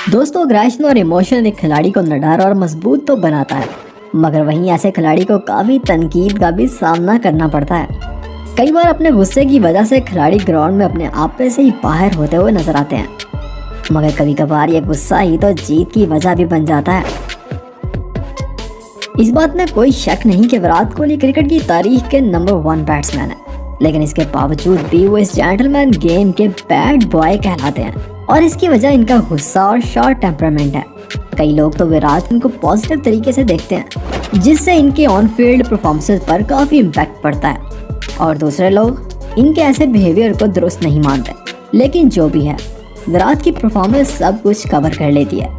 दोस्तों, अग्रेशन और इमोशन एक खिलाड़ी को निडर और मजबूत तो बनाता है, मगर वहीं ऐसे खिलाड़ी को काफी तनकीद का भी सामना करना पड़ता है। कई बार अपने गुस्से की वजह से खिलाड़ी ग्राउंड में अपने आप से ही बाहर होते हुए नजर आते हैं, मगर कभी कभार ये गुस्सा ही तो जीत की वजह भी बन जाता है। इस बात में कोई शक नहीं कि विराट कोहली क्रिकेट की तारीख के नंबर 1 बैट्समैन है, लेकिन इसके बावजूद भी वो इस जेंटलमैन गेम के बैड बॉय कहलाते हैं और इसकी वजह इनका गुस्सा और शॉर्ट टेम्परामेंट है। कई लोग तो विराट को पॉजिटिव तरीके से देखते हैं, जिससे इनके ऑन फील्ड परफॉर्मेंस पर काफी इम्पैक्ट पड़ता है, और दूसरे लोग इनके ऐसे बिहेवियर को दुरुस्त नहीं मानते। लेकिन जो भी है, विराट की परफॉर्मेंस सब कुछ कवर कर लेती है।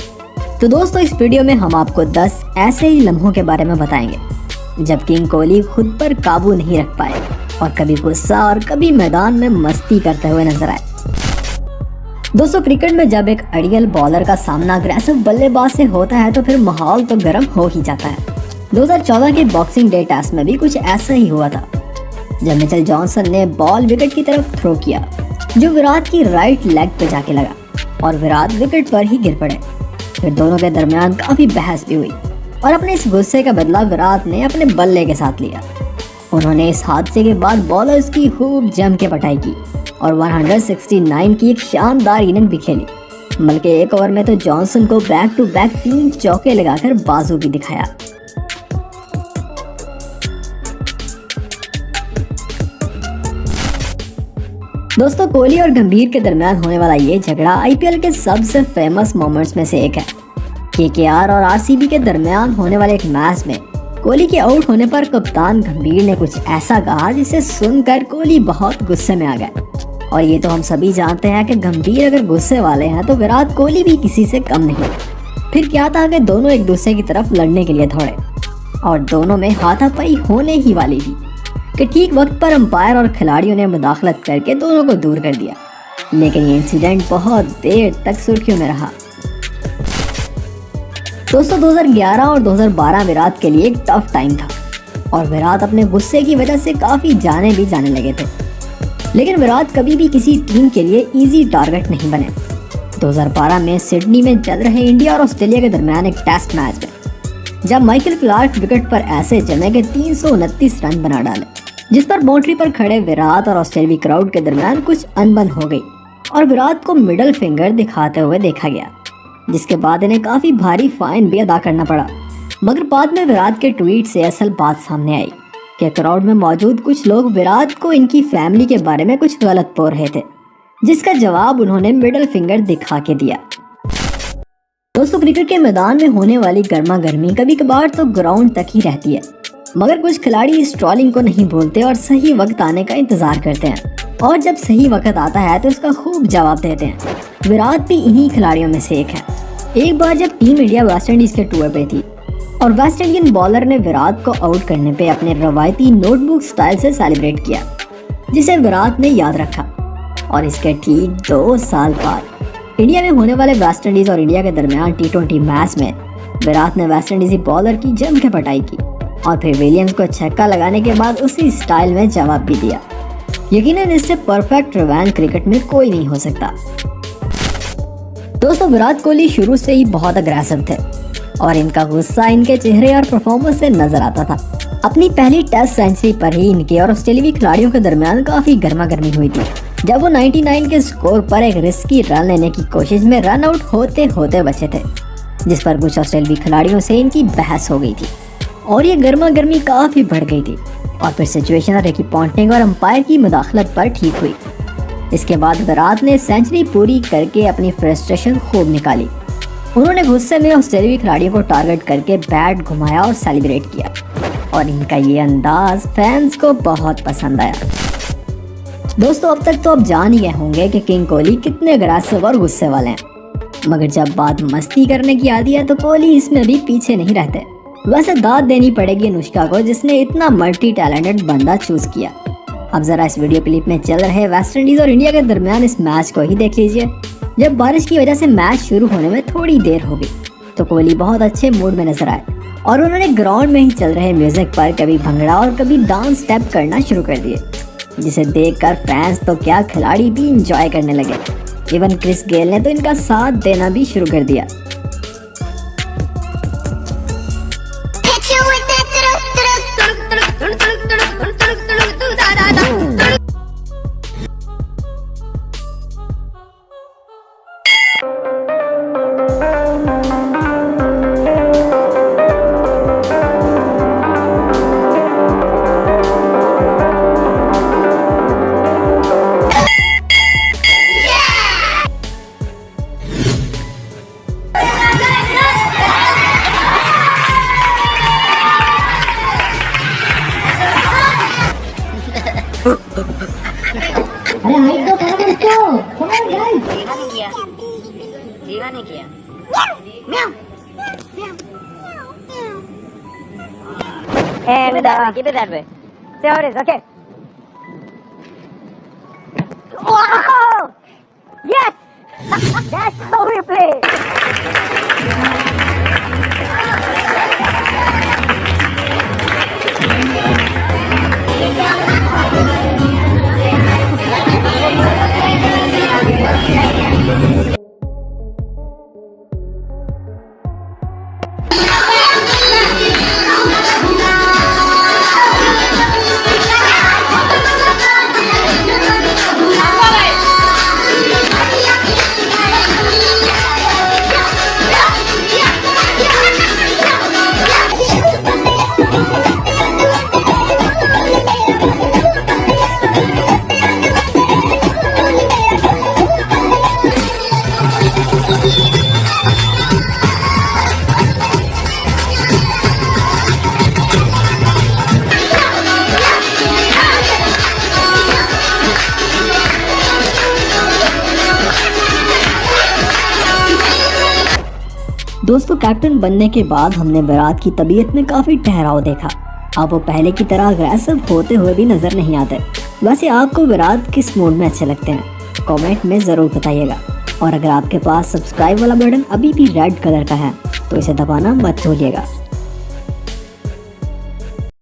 तो दोस्तों, इस वीडियो में हम आपको 10 ऐसे ही लम्हों के बारे में बताएंगे जब किंग कोहली खुद पर काबू नहीं रख पाए और कभी गुस्सा और कभी मैदान में मस्ती करते हुए नजर आए। दोस्तों, क्रिकेट में जब एक अड़ियल बॉलर का सामना अग्रेसिव बल्लेबाज से होता है तो फिर माहौल तो गर्म हो ही जाता है। 2014 के बॉक्सिंग डे टेस्ट में भी कुछ ऐसा ही हुआ था, जब मिचेल जॉनसन ने बॉल विकेट की तरफ थ्रो किया, जो विराट की राइट लेग पे जाके लगा और विराट विकेट पर ही गिर पड़े। फिर दोनों के दरमियान काफी बहस भी हुई और अपने इस गुस्से का बदला विराट ने अपने बल्ले के साथ लिया। उन्होंने इस हादसे के बाद बॉलर्स की खूब जम के पिटाई की और 169 की एक शानदार इनिंग भी खेली। बल्कि एक ओवर में तो जॉनसन को बैक टू बैक 3 चौके लगाकर बाजू भी दिखाया। दोस्तों, कोहली और गंभीर के दरमियान होने वाला ये झगड़ा आईपीएल के सबसे फेमस मोमेंट्स में से एक है। केकेआर और आरसीबी के दरमियान होने वाले एक मैच में कोहली के आउट होने पर कप्तान गंभीर ने कुछ ऐसा कहा जिसे सुनकर कोहली बहुत गुस्से में आ गए। और ये तो हम सभी जानते हैं कि गंभीर अगर गुस्से वाले हैं तो विराट कोहली भी किसी से कम नहीं। फिर क्या था कि दोनों एक दूसरे की तरफ लड़ने के लिए दौड़े और दोनों में हाथापाई होने ही वाली थी कि ठीक वक्त पर अंपायर और खिलाड़ियों ने मुदाखलत करके दोनों को दूर कर दिया। लेकिन ये इंसिडेंट बहुत देर तक सुर्खियों में रहा। दोस्तों, 2011 और 2012 विराट के लिए एक टफ टाइम था और विराट अपने गुस्से की वजह से काफी जाने लगे थे। लेकिन विराट कभी भी किसी टीम के लिए इजी टारगेट नहीं बने। 2012 में सिडनी में चल रहे इंडिया और ऑस्ट्रेलिया के दरमियान एक टेस्ट मैच में जब माइकल क्लार्क विकेट पर ऐसे जमे के 329 रन बना डाले, जिस पर बाउंड्री पर खड़े विराट और ऑस्ट्रेलियावी क्राउड के दरमियान कुछ अनबन हो गई और विराट को मिडल फिंगर दिखाते हुए देखा गया, जिसके बाद इन्हें काफी भारी फाइन भी अदा करना पड़ा। मगर बाद में विराट के ट्वीट से असल बात सामने आई कि क्राउड में मौजूद कुछ लोग विराट को इनकी फैमिली के बारे में कुछ गलत बोल रहे थे, जिसका जवाब उन्होंने मिडल फिंगर दिखा के दिया। दोस्तों, क्रिकेट के मैदान में होने वाली गर्मा गर्मी कभी कभार तो ग्राउंड तक ही रहती है, मगर कुछ खिलाड़ी इस ट्रोलिंग को नहीं भूलते और सही वक्त आने का इंतजार करते हैं, और जब सही वक्त आता है तो इसका खूब जवाब देते हैं। विराट भी इन्हीं खिलाड़ियों में से एक है। एक बार जब टीम इंडिया वेस्ट इंडीज के टूर पे थी और वेस्ट इंडियन बॉलर ने विराट को आउट करने पे अपने रवायती नोटबुक स्टाइल से सेलिब्रेट किया, जिसे विराट ने याद रखा। और इसके ठीक 2 साल बाद इंडिया में होने वाले वेस्ट इंडीज और इंडिया के दरमियान T20 मैच में विराट ने वेस्ट इंडीजी बॉलर की जम के पिटाई की और फिर विलियम्स को छक्का लगाने के बाद उसी स्टाइल में जवाब भी दिया। यकीनन इससे परफेक्ट रिवेंज क्रिकेट में कोई नहीं हो सकता। दोस्तों, विराट कोहली शुरू से ही बहुत अग्रेसिव थे और इनका गुस्सा इनके चेहरे और परफॉर्मेंस से नजर आता था। अपनी पहली टेस्ट सेंचुरी पर ही इनके और ऑस्ट्रेलियावी खिलाड़ियों के दरमियान काफी गर्मा गर्मी हुई थी, जब वो 99 के स्कोर पर एक रिस्की रन लेने की कोशिश में रन आउट होते होते बचे थे, जिस पर कुछ ऑस्ट्रेलियावी खिलाड़ियों से इनकी बहस हो गई थी और ये गर्मा गर्मी काफी बढ़ गई थी। और फिर सिचुएशन रिकी पॉन्टिंग और अंपायर की मुदाखलत पर ठीक हुई। इसके बाद विराट ने सेंचुरी पूरी करके अपनी फ्रस्ट्रेशन खूब निकाली। उन्होंने गुस्से में ऑस्ट्रेलियावी खिलाड़ियों को टारगेट करके बैट घुमाया और सेलिब्रेट किया, और इनका ये अंदाज फैंस को बहुत पसंद आया। दोस्तों, अब तक तो आप जान ही गए होंगे कि किंग कोहली कितने अग्रेसिव और गुस्से वाले हैं, मगर जब बात मस्ती करने की आती है तो कोहली इसमें भी पीछे नहीं रहते। वैसे दाद देनी पड़ेगी अनुष्का को, जिसने इतना मल्टी टैलेंटेड बंदा चूज किया। अब जरा इस वीडियो क्लिप में चल रहे वेस्ट इंडीज और इंडिया के दरमियान इस मैच को ही देख लीजिए। जब बारिश की वजह से मैच शुरू होने में थोड़ी देर हो गई तो कोहली बहुत अच्छे मूड में नजर आए और उन्होंने ग्राउंड में ही चल रहे म्यूजिक पर कभी भंगड़ा और कभी डांस स्टेप करना शुरू कर दिए, जिसे देखकर फैंस तो क्या खिलाड़ी भी इंजॉय करने लगे। इवन क्रिस गेल ने तो इनका साथ देना भी शुरू कर दिया। जीवा ने किया and keep it that way. See how it is, okay? Wow! Yes! That's how we play! दोस्तों, कैप्टन बनने के बाद हमने विराट की तबीयत में काफी ठहराव देखा। अब वो पहले की तरह अग्रेसिव होते हुए भी नजर नहीं आते। वैसे आपको विराट किस मोड में अच्छे लगते हैं, कमेंट में जरूर बताइएगा। और अगर आपके पास सब्सक्राइब वाला बटन अभी भी रेड कलर का है तो इसे दबाना मत भूलिएगा।